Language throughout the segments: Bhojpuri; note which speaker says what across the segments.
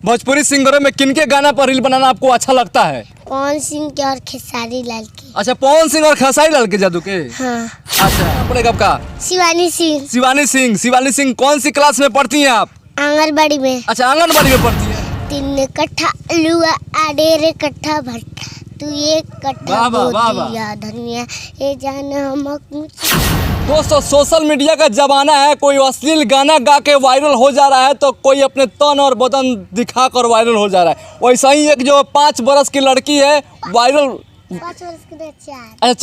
Speaker 1: भोजपुरी सिंगरों में किनके गाना पर रील बनाना आपको अच्छा लगता है?
Speaker 2: पवन सिंह के और खेसारी लाल के।
Speaker 1: अच्छा, पवन सिंह और खेसारी लाल के जादू के।
Speaker 2: हाँ।
Speaker 1: अच्छा, अपने कब का?
Speaker 2: शिवानी सिंह।
Speaker 1: शिवानी सिंह कौन सी क्लास में पढ़ती हैं आप?
Speaker 2: आंगनबाड़ी में।
Speaker 1: अच्छा, आंगनबाड़ी में पढ़ती है।
Speaker 2: 3 कट्ठा लुआ आडेर कट्ठा भट्टा तू एक कट्ठा बोतिया धनिया ए जान हम।
Speaker 1: दोस्तों, सोशल मीडिया का जमाना है। कोई अश्लील गाना गा के वायरल हो जा रहा है तो कोई अपने तन और बदन दिखाकर वायरल हो जा रहा है। वैसा ही एक जो 5 वर्ष की लड़की है वायरल।
Speaker 2: 5 वर्ष की नहीं, 4।
Speaker 1: अच्छा,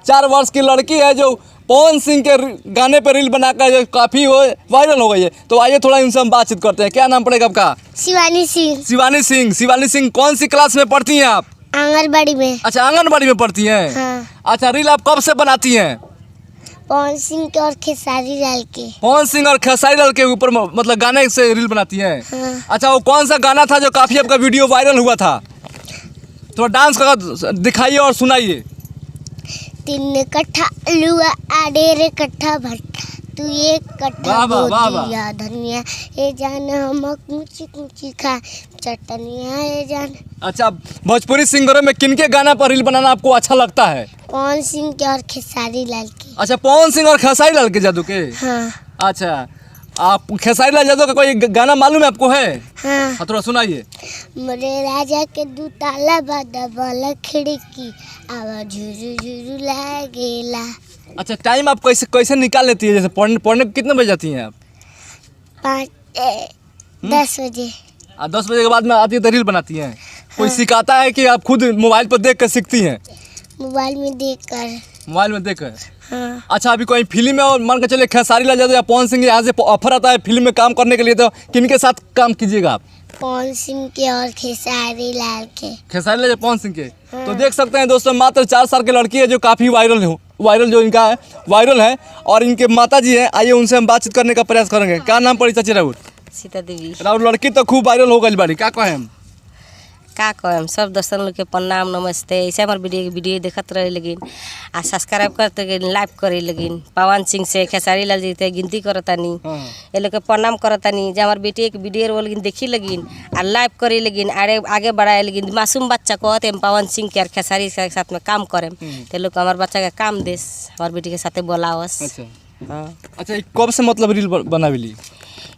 Speaker 1: 4 वर्ष की लड़की है जो पवन सिंह के गाने पे रील बनाकर जो काफ़ी वायरल हो गई है। तो आइए थोड़ा इनसे हम बातचीत करते हैं। क्या नाम पड़ेगा आपका?
Speaker 2: शिवानी सिंह।
Speaker 1: शिवानी सिंह कौन सी क्लास में पढ़ती हैं आप?
Speaker 2: आंगनबाड़ी में।
Speaker 1: अच्छा, आंगनबाड़ी में पढ़ती हैं।
Speaker 2: हाँ।
Speaker 1: अच्छा, रील आप कब से बनाती हैं?
Speaker 2: पवन सिंह के और खेसारी लाल के।
Speaker 1: पवन सिंह और खेसारी लाल के ऊपर मतलब गाने से रील बनाती हैं।
Speaker 2: हाँ।
Speaker 1: अच्छा, वो कौन सा गाना था जो काफ़ी आपका वीडियो वायरल हुआ था? थोड़ा डांस कर दिखाइए और सुनाइए।
Speaker 2: 3 कट्ठा लुआ आडेर कट्ठा भट्टा तू एक कट्ठा बोतिया धनिया ए जान हम कुची कुची खा चटनिया ए जान।
Speaker 1: अच्छा, भोजपुरी सिंगरों में किनके गाना पर रील बनाना आपको अच्छा लगता है?
Speaker 2: पवन सिंह के और खेसारी लाल के।
Speaker 1: अच्छा, पवन सिंह और खेसारी लाल के जादू के।
Speaker 2: हाँ।
Speaker 1: अच्छा, आप खेसारी लाल जादू का कोई गाना मालूम है आपको? है
Speaker 2: हाँ।
Speaker 1: थोड़ा सुनाइए।
Speaker 2: मोरे राजा के 2 ताला बादा वाला खिड़की आवाज झुरु झुरु लागेला।
Speaker 1: अच्छा, टाइम आप कैसे निकाल लेती है? जैसे पढ़ने कितने बजे जाती हैं आप?
Speaker 2: 10 बजे।
Speaker 1: 10 बजे के बाद में आती है तो रील बनाती हैं। कोई सिखाता है कि आप खुद मोबाइल पर देख कर सीखती हैं?
Speaker 2: मोबाइल में देखकर।
Speaker 1: मोबाइल में देख कर।
Speaker 2: हाँ।
Speaker 1: अच्छा, अभी कोई फिल्म में और मान के चले खेसारी लाल जादू या पवन सिंह यहाँ से ऑफर आता है फिल्म में काम करने के लिए, तो किनके साथ काम कीजिएगा आप?
Speaker 2: पवन सिंह के और खेसारी लाल के।
Speaker 1: खेसारी लाल पवन सिंह के।
Speaker 2: हाँ।
Speaker 1: तो देख सकते हैं दोस्तों, मात्र 4 साल की लड़की है जो काफ़ी वायरल जो इनका है वायरल है। और इनके माता जी हैं, आइए उनसे हम बातचीत करने का प्रयास करेंगे। क्या नाम पड़ी चाची राउत?
Speaker 3: सीता देवी।
Speaker 1: राउत लड़की तो खूब वायरल हो गई बाड़ी, क्या कहें हम?
Speaker 3: का कहम, सब दर्शन लोग के प्रणाम नमस्ते। ऐसे हमारे वीडियो देखत रहे लेकिन आ सब्सक्राइब करते लाइव करे लेकिन पवन सिंह से खेसारी लाल जी थे गिनती करतानी। ये लोग के प्रणाम करतानी जो हमारे बेटी एक वीडियो लेकिन देखी लगिन आ लाइव करे लेकिन आगे बढ़ाए लेकिन मासूम बच्चा कहते हम पवन सिंह के और खेसारी के साथ में काम करें तो लोग हमारे बच्चा के काम देस हमारे बेटी के साथ बोलावस। हाँ।
Speaker 1: अच्छा, कब से मतलब रील बनावेली?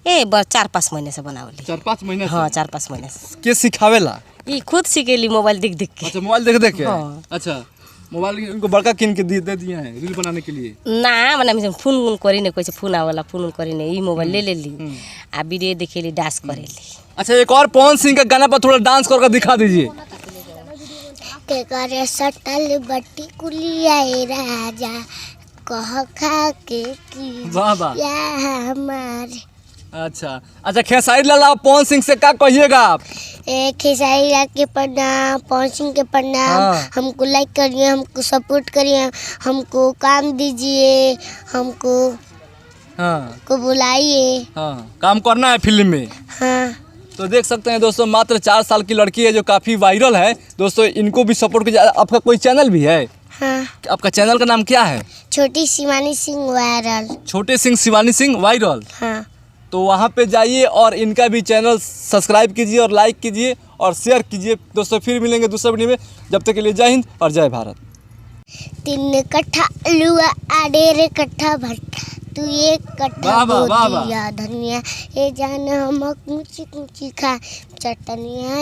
Speaker 3: 4-5 महीने से बनावली।
Speaker 1: 4-5 महीने?
Speaker 3: हाँ, 4-5 महीने से।
Speaker 1: के सिखावेला?
Speaker 3: ये खुद सीखेली मोबाइल देख देख के।
Speaker 1: अच्छा, मोबाइल देख के।
Speaker 3: हाँ।
Speaker 1: अच्छा, मोबाइल इनको बड़का किन के दे दिए हैं रील बनाने के लिए?
Speaker 3: ना मैंने फोन करी नहीं, कोई फोन आवेला फोन करी नहीं, ये मोबाइल ले ली आ वीडियो देखेली डांस करेली।
Speaker 1: अच्छा, एक और पवन सिंह के गाना पर थोड़ा डांस करके दिखा दीजिए।
Speaker 2: के करे सटल बट्टी कुलिया राजा कह खा के की
Speaker 1: वाह वाह।
Speaker 2: या हमारे।
Speaker 1: अच्छा, खेसारी लाल आप पवन सिंह से क्या कहिएगा आप?
Speaker 2: खेसारी लाल के प्रणाम, पवन सिंह के प्रणाम।
Speaker 1: हाँ।
Speaker 2: हमको लाइक करिए, हमको सपोर्ट करिए, हमको काम दीजिए, हमको को बुलाइए।
Speaker 1: हाँ, काम करना है फिल्म में।
Speaker 2: हाँ।
Speaker 1: तो देख सकते हैं दोस्तों, मात्र 4 साल की लड़की है जो काफ़ी वायरल है। दोस्तों, इनको भी सपोर्ट कीजिए। आपका कोई चैनल भी है?
Speaker 2: हाँ।
Speaker 1: आपका चैनल का नाम क्या है?
Speaker 2: छोटी शिवानी सिंह वायरल।
Speaker 1: छोटे सिंह शिवानी सिंह वायरल।
Speaker 2: हाँ।
Speaker 1: तो वहाँ पे जाइए और इनका भी चैनल सब्सक्राइब कीजिए और लाइक कीजिए और शेयर कीजिए। दोस्तों, फिर मिलेंगे दूसरे वीडियो में। जब तक के लिए जय हिंद और जय भारत।
Speaker 2: 3 कट्ठा लुआ आडेर कट्ठा भट्टा तू एक कट्ठा बोतिया धनिया ए जान हम कुची कुची खा चटनिया।